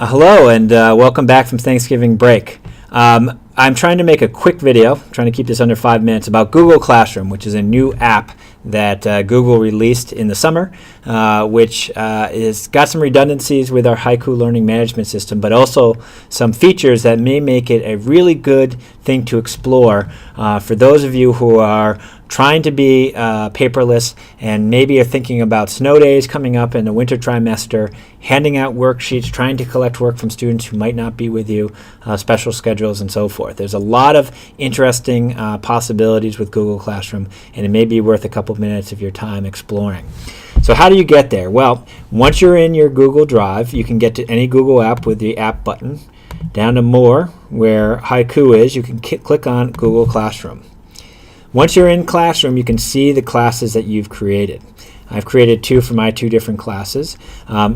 Hello and welcome back from Thanksgiving break. I'm trying to make a quick video, trying to keep this under 5 minutes, about Google Classroom, which is a new app that Google released in the summer, which is got some redundancies with our Haiku learning management system, but also some features that may make it a really good thing to explore for those of you who are trying to be paperless and maybe are thinking about snow days coming up in the winter trimester, handing out worksheets, trying to collect work from students who might not be with you, special schedules, and so forth. There's a lot of interesting possibilities with Google Classroom, and it may be worth a couple minutes of your time exploring. So how do you get there? Well, once you're in your Google Drive, you can get to any Google app with the app button. Down to More, where Haiku is, you can click on Google Classroom. Once you're in Classroom, you can see the classes that you've created. I've created 2 for my 2 different classes.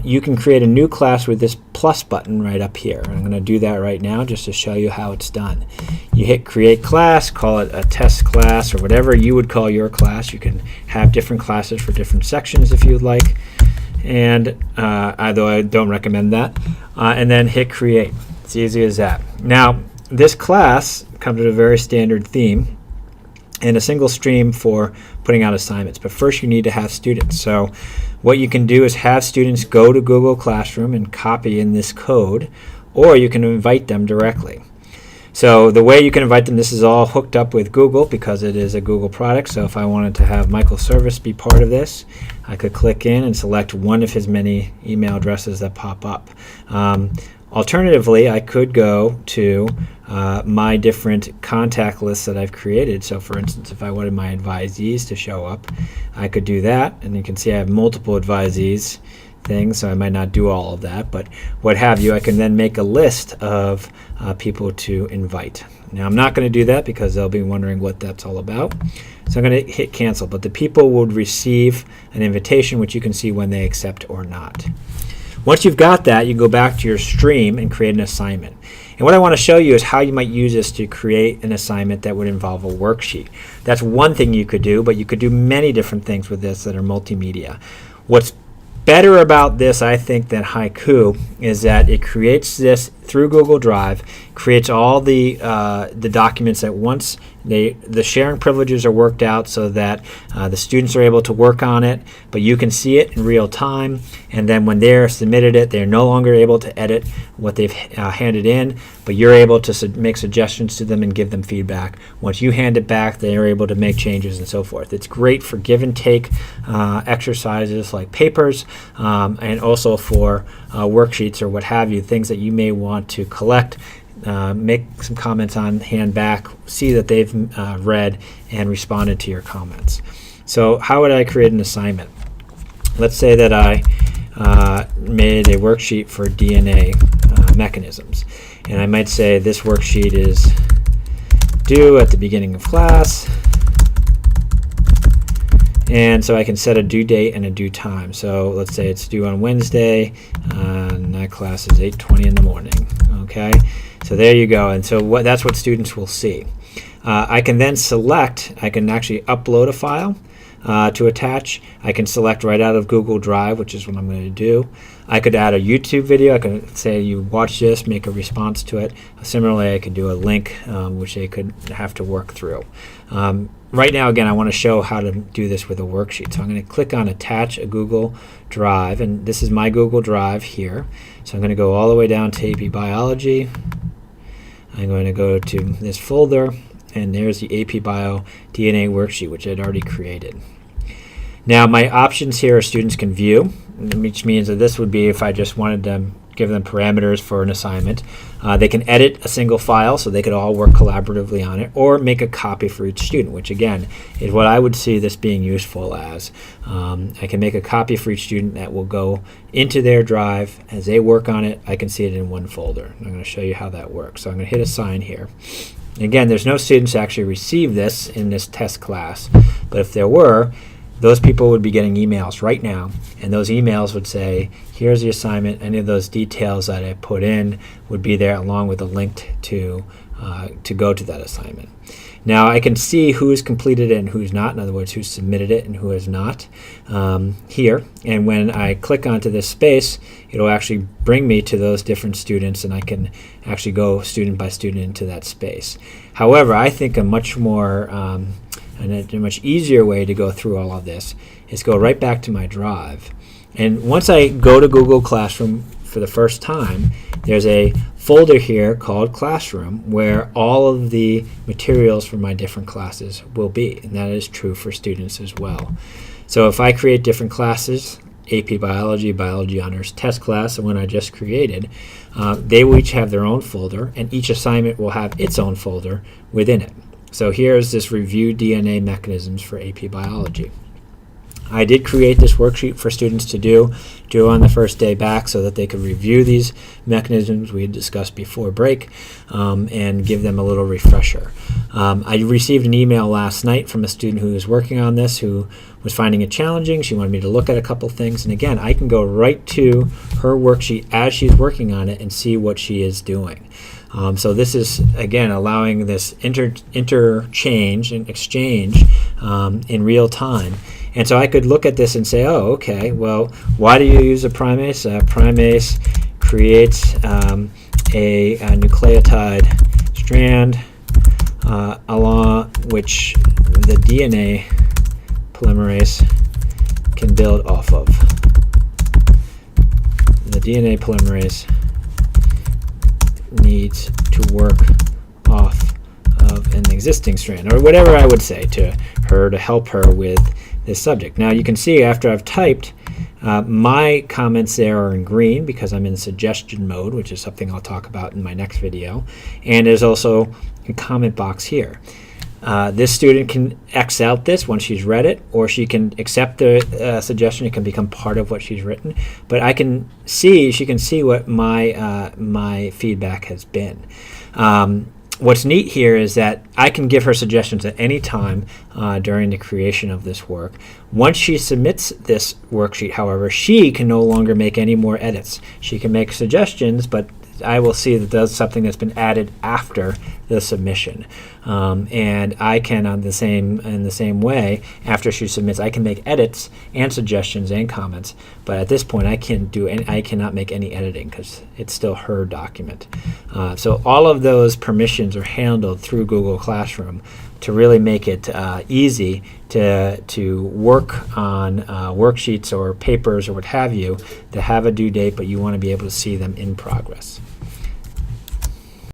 You can create a new class with this plus button right up here. I'm going to do that right now just to show you how it's done. You hit Create Class, call it a test class or whatever you would call your class. You can have different classes for different sections if you'd like, and although I don't recommend that. And then hit Create. It's easy as that. Now, this class comes with a very standard theme and a single stream for putting out assignments. But first you need to have students. So what you can do is have students go to Google Classroom and copy in this code, or you can invite them directly. So the way you can invite them, this is all hooked up with Google because it is a Google product. So if I wanted to have Michael Service be part of this, I could click in and select one of his many email addresses that pop up. Alternatively, I could go to my different contact lists that I've created. So for instance, if I wanted my advisees to show up, I could do that. And you can see I have multiple advisees things, so I might not do all of that, but what have you, I can then make a list of people to invite. Now I'm not going to do that because they'll be wondering what that's all about. So I'm going to hit cancel, but the people would receive an invitation which you can see when they accept or not. Once you've got that, you go back to your stream and create an assignment. And what I want to show you is how you might use this to create an assignment that would involve a worksheet. That's one thing you could do, but you could do many different things with this that are multimedia. What's better about this, I think, than Haiku is that it creates this through Google Drive, creates all the documents at once. The sharing privileges are worked out so that the students are able to work on it, but you can see it in real time. And then when they're submitted it, they're no longer able to edit what they've handed in, but you're able to make suggestions to them and give them feedback. Once you hand it back, they're able to make changes and so forth. It's great for give and take exercises like papers, and also for worksheets or what have you, things that you may want to collect, make some comments on, hand back, see that they've read and responded to your comments. So how would I create an assignment? Let's say that I made a worksheet for DNA mechanisms, and I might say this worksheet is due at the beginning of class, and so I can set a due date and a due time. So let's say it's due on Wednesday, and that class is 8:20 in the morning. Okay, so there you go. And so that's what students will see. I can then select, I can actually upload a file to attach. I can select right out of Google Drive, which is what I'm going to do. I could add a YouTube video. I can say you watch this, make a response to it. Similarly, I could do a link which they could have to work through. Right now, again, I want to show how to do this with a worksheet. So I'm going to click on Attach a Google Drive, and this is my Google Drive here. So I'm going to go all the way down to AP Biology. I'm going to go to this folder, and there's the AP Bio DNA worksheet, which I'd already created. Now, my options here are students can view, which means that this would be if I just wanted to give them parameters for an assignment. They can edit a single file, so they could all work collaboratively on it, or make a copy for each student, which again is what I would see this being useful as. I can make a copy for each student that will go into their drive. As they work on it, I can see it in one folder. I'm going to show you how that works. So I'm going to hit Assign here. Again, there's no students actually receive this in this test class, but if there were, those people would be getting emails right now, and those emails would say, here's the assignment. Any of those details that I put in would be there along with a link to to go to that assignment. Now I can see who's completed it and who's not, in other words, who's submitted it and who has not here. And when I click onto this space, it'll actually bring me to those different students, and I can actually go student by student into that space. However, I think a much more and a much easier way to go through all of this is go right back to my drive. And once I go to Google Classroom for the first time, there's a folder here called Classroom where all of the materials for my different classes will be, and that is true for students as well. So if I create different classes, AP Biology, Biology Honors Test class, the one I just created, they will each have their own folder, and each assignment will have its own folder within it. So here's this Review DNA Mechanisms for AP Biology. I did create this worksheet for students to do on the first day back so that they could review these mechanisms we had discussed before break and give them a little refresher. I received an email last night from a student who was working on this who was finding it challenging. She wanted me to look at a couple things, and again, I can go right to her worksheet as she's working on it and see what she is doing. So this is, again, allowing this interchange and exchange in real time. And so I could look at this and say, oh, okay, well, why do you use a primase? Primase creates a nucleotide strand along which the DNA polymerase can build off of. The DNA polymerase needs to work off of an existing strand, or whatever I would say to her to help her with this subject. Now you can see after I've typed, my comments there are in green because I'm in suggestion mode, which is something I'll talk about in my next video, and there's also a comment box here. This student can X out this once she's read it, or she can accept the suggestion. It can become part of what she's written, but I can see, she can see what my my feedback has been. What's neat here is that I can give her suggestions at any time during the creation of this work. Once she submits this worksheet, however, she can no longer make any more edits. She can make suggestions, but I will see that that's something that's been added after the submission. And I can, in the same way, after she submits, I can make edits and suggestions and comments. But at this point, I cannot make any editing because it's still her document. So all of those permissions are handled through Google Classroom to really make it easy to work on worksheets or papers or what have you that have a due date, but you want to be able to see them in progress.